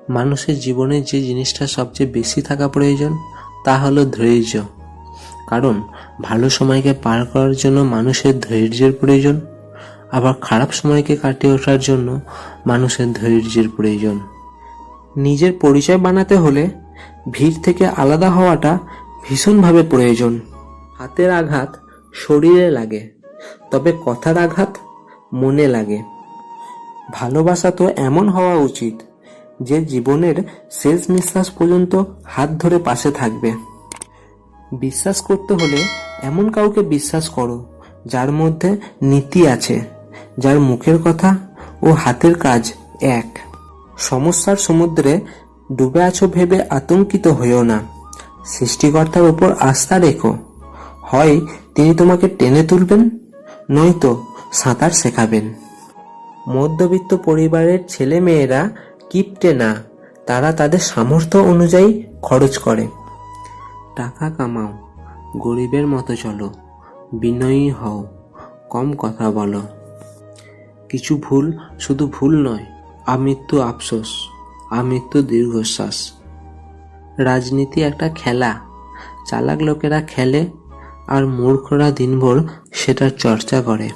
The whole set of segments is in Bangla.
মানুষের জীবনে যে জিনিসটা সবচেয়ে বেশি থাকা প্রয়োজন তা হলো ধৈর্য। কারণ ভালো সময়কে পার করার জন্য মানুষের ধৈর্যের প্রয়োজন, আবার খারাপ সময়কে কাটিয়ে ওঠার জন্য মানুষের ধৈর্যের প্রয়োজন। নিজের পরিচয় বানাতে হলে ভিড় থেকে আলাদা হওয়াটা ভীষণভাবে প্রয়োজন। হাতের আঘাত শরীরে লাগে, তবে কথার আঘাত মনে লাগে। ভালোবাসা তো এমন হওয়া উচিত যে জীবনের শেষ নিঃশ্বাস পর্যন্ত হাত ধরে পাশে থাকবে। বিশ্বাস করতে হলে এমন কাউকে বিশ্বাস করো যার মধ্যে নীতি আছে, যার মুখের কথা ও হাতের কাজ এক। সমস্যার সমুদ্রে ডুবে আছো ভেবে আতঙ্কিত হইও না, সৃষ্টিকর্তার উপর আস্থা রেখো। হয় তিনি তোমাকে টেনে তুলবেন, নয়তো সাঁতার শেখাবেন। মধ্যবিত্ত পরিবারের ছেলে মেয়েরা কিপটে না, তারা তাদের সামর্থ্য অনুযায়ী খরচ করে। টাকা কামাও, গরিবের মতো চলো, বিনয়ী হও, কম কথা বলো। কিছু ভুল শুধু ভুল নয়, আমৃত্যু আফসোস, আমৃত্যু দীর্ঘশ্বাস। রাজনীতি একটা খেলা, চালাক লোকেরা খেলে আর মূর্খরা দিনভর সেটার চর্চা করে।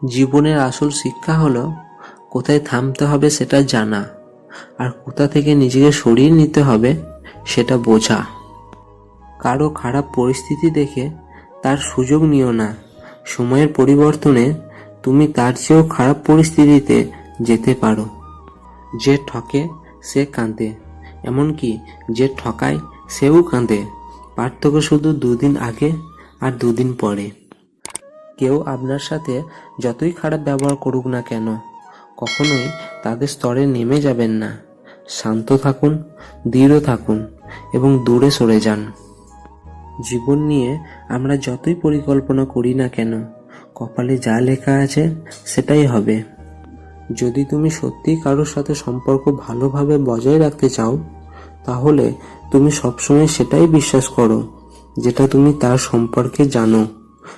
জীবনের আসল শিক্ষা হলো কোথায় থামতে হবে সেটা জানা, আর কোথা থেকে নিজেকে সরিয়ে নিতে হবে সেটা বোঝা। কারো খারাপ পরিস্থিতি দেখে তার সুযোগ নিও না। সময়ের পরিবর্তনে তুমি তার চেয়েও খারাপ পরিস্থিতিতে যেতে পারো। যে ঠকে সে কাঁদে, এমনকি যে ঠকায় সেও কাঁদে। পার্থক্য শুধু দুদিন আগে আর দুদিন পরে। কেউ আপনার সাথে যতই খারাপ ব্যবহার করুক না কেন, কখনোই তাদের স্তরে নেমে যাবেন না। শান্ত থাকুন, দৃঢ় থাকুন এবং দূরে সরে যান। জীবন নিয়ে আমরা যতই পরিকল্পনা করি না কেন, কপালে যা লেখা আছে সেটাই হবে। যদি তুমি সত্যিই কারোর সাথে সম্পর্ক ভালোভাবে বজায় রাখতে চাও, তাহলে তুমি সবসময় সেটাই বিশ্বাস করো যেটা তুমি তার সম্পর্কে জানো,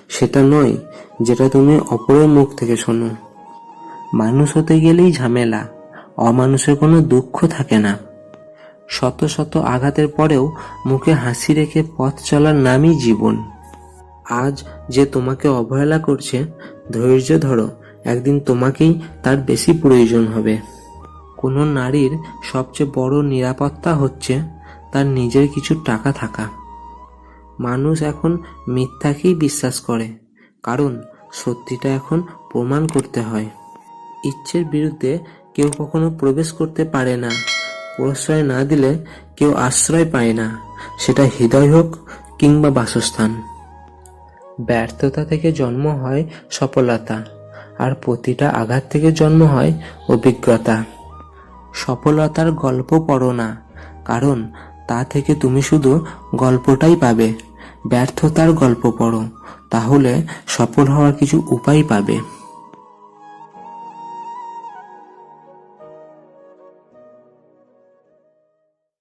সেটা নয় যেটা তুমি অপরের মুখ থেকে শোনো। মানুষ হতে গেলেই ঝামেলা, অমানুষের কোনো দুঃখ থাকে না। শত শত আঘাতের পরেও মুখে হাসি রেখে পথ চলার নামই জীবন। আজ যে তোমাকে অবহেলা করছে, ধৈর্য ধরো, একদিন তোমাকেই তার বেশি প্রয়োজন হবে। কোনো নারীর সবচেয়ে বড় নিরাপত্তা হচ্ছে তার নিজের কিছু টাকা থাকা। মানুষ এখন মিথ্যাকেই বিশ্বাস করে, কারণ সত্যিটা এখন প্রমাণ করতে হয়। ইচ্ছের বিরুদ্ধে কেউ কখনো প্রবেশ করতে পারে না। প্রশ্রয় না দিলে কেউ আশ্রয় পায় না, সেটা হৃদয় হোক কিংবা বাসস্থান। ব্যর্থতা থেকে জন্ম হয় সফলতা, আর প্রতিটা আঘাত থেকে জন্ম হয় অভিজ্ঞতা। সফলতার গল্প পড়ো না, কারণ তা থেকে তুমি শুধু গল্পটাই পাবে। ব্যর্থতার গল্প পড়ো, তাহলে সফল হওয়ার কিছু উপায় পাবে।